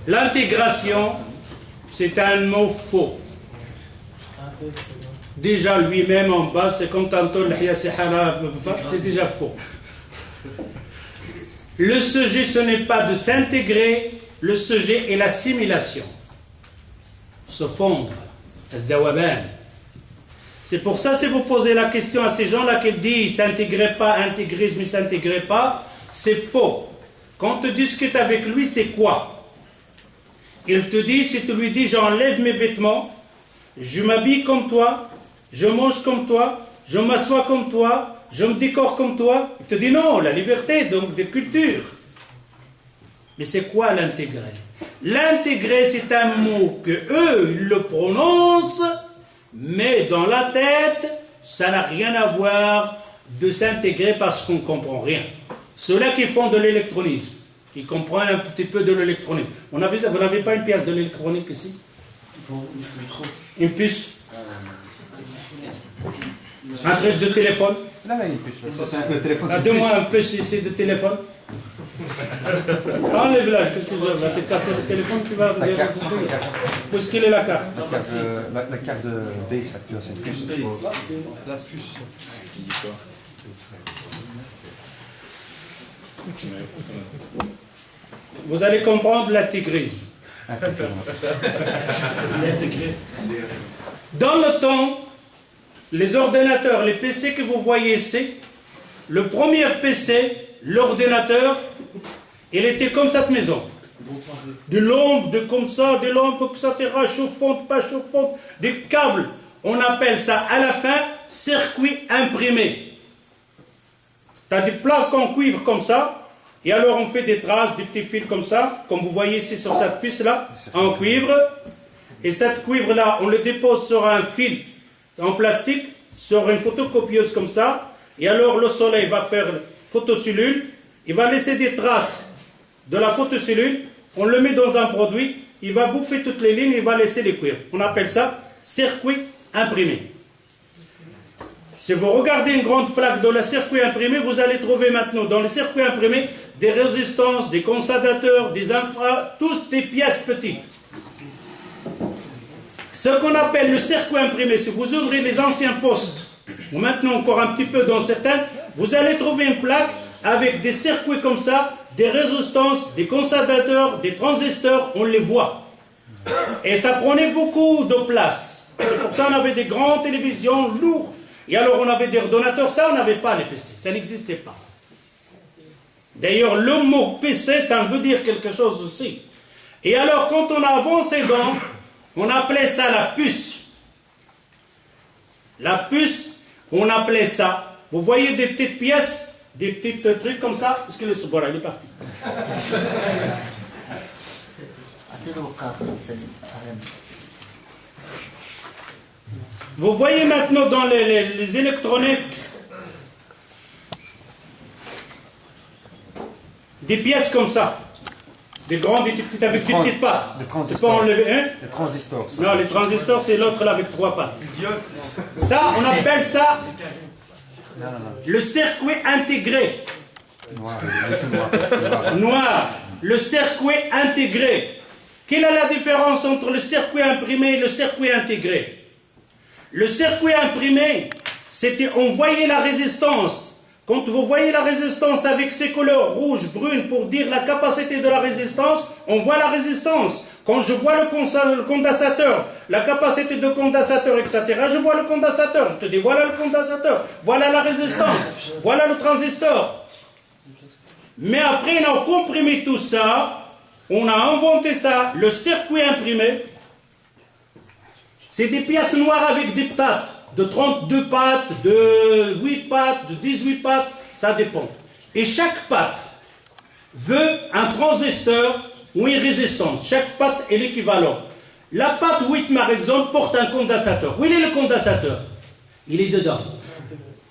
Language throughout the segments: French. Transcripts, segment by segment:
L'intégration, c'est un mot faux. Déjà lui-même en bas, c'est comme tantôt c'est déjà faux. Le sujet, ce n'est pas de s'intégrer, le sujet est l'assimilation. Se fondre. C'est pour ça, si vous posez la question à ces gens-là qui disent s'intégrer pas, intégrisme, il s'intégrait pas, c'est faux. Quand tu discutes avec lui, c'est quoi? Il te dit, si tu lui dis j'enlève mes vêtements, je m'habille comme toi, je mange comme toi, je m'assois comme toi, je me décore comme toi, il te dit non, la liberté, donc de culture. Mais c'est quoi l'intégrer? L'intégrer, c'est un mot que eux, ils le prononcent, mais dans la tête, ça n'a rien à voir de s'intégrer parce qu'on ne comprend rien. Ceux-là qui font de l'électronisme, qui comprennent un petit peu de l'électronisme. Vous n'avez pas une pièce de l'électronique ici? Une puce? Un truc de téléphone? Là, il y a une puce. C'est un téléphone. Donne-moi un puce ici de téléphone. Enlève-la, qu'est-ce que je vais te casser le téléphone, tu vas me dire où est-ce qu'il est la carte? La carte de base, tu vois, c'est une puce. La puce. Vous allez comprendre l'intégrisme. Dans le temps, les ordinateurs, les PC que vous voyez ici, le premier PC, l'ordinateur, il était comme cette maison. De l'ombre, de comme ça, de l'ombre, etc., chauffante, pas chauffante, des câbles. On appelle ça à la fin circuit imprimé. Tu as des plaques en cuivre comme ça, et alors on fait des traces, des petits fils comme ça, comme vous voyez ici sur cette puce-là, en cuivre. Et cette cuivre-là, on le dépose sur un fil en plastique, sur une photocopieuse comme ça, et alors le soleil va faire photocellule, il va laisser des traces de la photocellule, on le met dans un produit, il va bouffer toutes les lignes, il va laisser les cuivres. On appelle ça circuit imprimé. Si vous regardez une grande plaque dans le circuit imprimé, vous allez trouver maintenant dans le circuit imprimé des résistances, des condensateur, des infra, tous des pièces petites. Ce qu'on appelle le circuit imprimé, si vous ouvrez les anciens postes, ou maintenant encore un petit peu dans certains, vous allez trouver une plaque avec des circuits comme ça, des résistances, des condensateur, des transistors, on les voit. Et ça prenait beaucoup de place. C'est pour ça qu'on avait des grandes télévisions lourdes. Et alors on avait des ordinateurs, ça on n'avait pas les PC, ça n'existait pas. D'ailleurs le mot PC, ça veut dire quelque chose aussi. Et alors quand on a avancé dans, on appelait ça la puce. La puce, on appelait ça, vous voyez des petites pièces, des petits trucs comme ça, parce que le Subora, il est parti. Vous voyez maintenant dans les électroniques des pièces comme ça, des grandes, des petites avec des petites pattes. C'est pas enlevé, hein? Les transistors. Non, les transistors, c'est l'autre là avec 3 pattes. Ça, on appelle ça le circuit intégré. Noir. Le circuit intégré. Quelle est la différence entre le circuit imprimé et le circuit intégré? Le circuit imprimé, c'était, on voyait la résistance. Quand vous voyez la résistance avec ses couleurs rouge, brune, pour dire la capacité de la résistance, on voit la résistance. Quand je vois le condensateur, la capacité de condensateur, etc., je vois le condensateur. Je te dis, voilà le condensateur, voilà la résistance, voilà le transistor. Mais après, on a comprimé tout ça, on a inventé ça, le circuit imprimé. C'est des pièces noires avec des pattes, de 32 pattes, de 8 pattes, de 18 pattes, ça dépend. Et chaque patte veut un transistor ou une résistance. Chaque patte est l'équivalent. La patte 8, par exemple, porte un condensateur. Où est le condensateur? Il est dedans.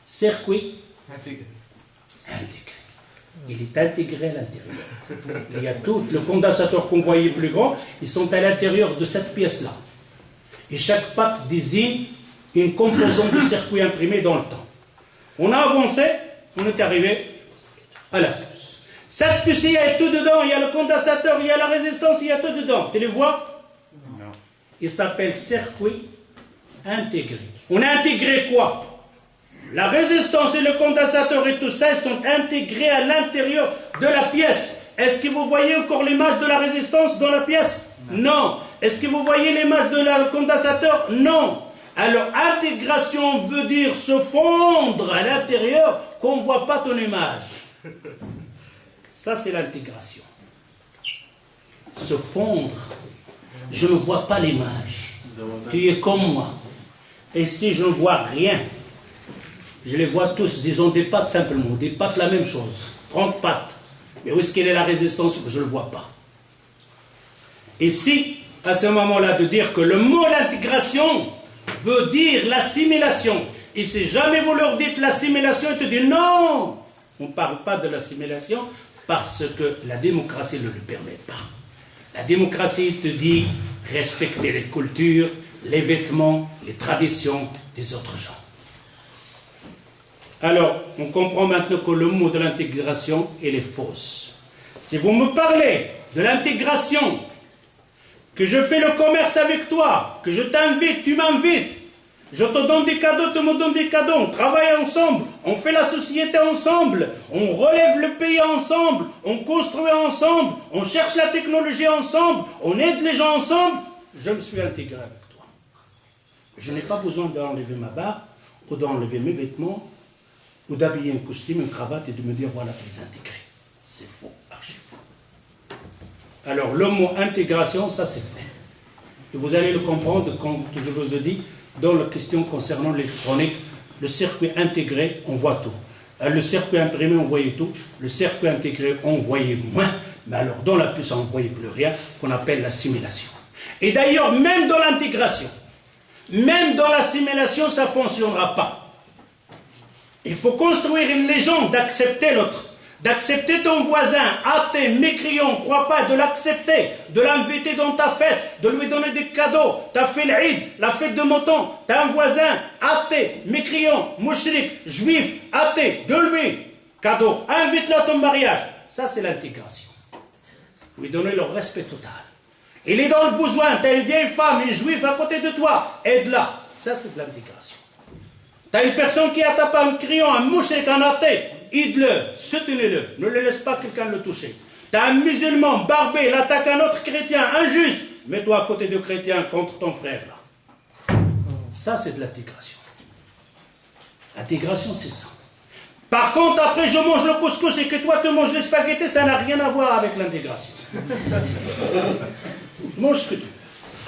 Circuit intégré. Il est intégré à l'intérieur. Il y a tout. Le condensateur qu'on voyait plus grand, ils sont à l'intérieur de cette pièce-là. Et chaque patte désigne une composante du circuit imprimé dans le temps. On a avancé, on est arrivé à la puce. Cette puce, il y a tout dedans. Il y a le condensateur, il y a la résistance, il y a tout dedans. Tu les vois? Non. Il s'appelle circuit intégré. On a intégré quoi? La résistance et le condensateur et tout ça, ils sont intégrés à l'intérieur de la pièce. Est-ce que vous voyez encore l'image de la résistance dans la pièce? Non. Est-ce que vous voyez l'image de la condensateur? Non. Alors, intégration veut dire se fondre à l'intérieur qu'on ne voit pas ton image. Ça, c'est l'intégration. Se fondre. Je ne vois pas l'image. Tu es comme moi. Et si je ne vois rien, je les vois tous, disons des pattes simplement, des pattes la même chose, 30 pattes. Mais où est-ce qu'elle est la résistance? Je ne le vois pas. Et si, à ce moment-là, de dire que le mot l'intégration veut dire l'assimilation, et si jamais vous leur dites l'assimilation, ils te disent non, on ne parle pas de l'assimilation parce que la démocratie ne le permet pas. La démocratie te dit respecter les cultures, les vêtements, les traditions des autres gens. Alors, on comprend maintenant que le mot de l'intégration, il est fausse. Si vous me parlez de l'intégration, que je fais le commerce avec toi, que je t'invite, tu m'invites, je te donne des cadeaux, tu me donnes des cadeaux, on travaille ensemble, on fait la société ensemble, on relève le pays ensemble, on construit ensemble, on cherche la technologie ensemble, on aide les gens ensemble, je me suis intégré avec toi. Je n'ai pas besoin d'enlever ma barbe, ou d'enlever mes vêtements, ou d'habiller un costume, une cravate et de me dire voilà, tu es intégré. C'est faux, archi faux. Alors le mot intégration, ça c'est fait. Et vous allez le comprendre quand je vous ai dit, dans la question concernant l'électronique, le circuit intégré, on voit tout. Le circuit imprimé, on voyait tout. Le circuit intégré, on voyait moins. Mais alors dans la puce, on ne voyait plus rien, qu'on appelle l'assimilation. Et d'ailleurs, même dans l'intégration, même dans l'assimilation, ça ne fonctionnera pas. Il faut construire une légende d'accepter l'autre, d'accepter ton voisin, athée, mécréant, ne crois pas, de l'accepter, de l'inviter dans ta fête, de lui donner des cadeaux. Tu as fait l'Eid, la fête de mouton, tu as un voisin, athée, mécréant, mouchrik, juif, athée, de lui, cadeau, invite-le à ton mariage. Ça, c'est l'intégration. Lui donner le respect total. Il est dans le besoin, tu as une vieille femme, une juive à côté de toi, aide-la. Ça, c'est de l'intégration. Tu as une personne qui attaque un crayon, un mouchrik, un athée, aide-le, soutenez-le, ne le laisse pas quelqu'un le toucher. Tu as un musulman barbé, il attaque un autre chrétien, injuste, mets-toi à côté de chrétien contre ton frère là. Ça, c'est de l'intégration. L'intégration, c'est ça. Par contre, après je mange le couscous et que toi tu manges les spaghettis, ça n'a rien à voir avec l'intégration. Mange ce que tu veux,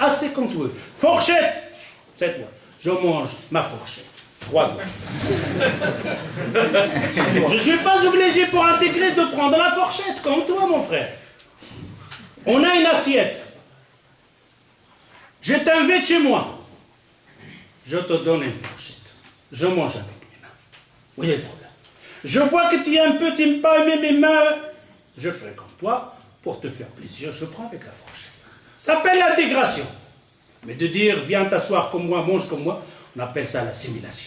assez comme tu veux. Fourchette, c'est toi, je mange ma fourchette. 3 doigts. Je ne suis pas obligé pour intégrer de prendre la fourchette, comme toi, mon frère. On a une assiette. Je t'invite chez moi. Je te donne une fourchette. Je mange avec mes mains. Où est le problème? Je vois que tu es un peu, tu n'aimes pas aimer mes mains. Je ferai comme toi, pour te faire plaisir, je prends avec la fourchette. Ça s'appelle l'intégration. Mais de dire, viens t'asseoir comme moi, mange comme moi, on appelle ça l'assimilation.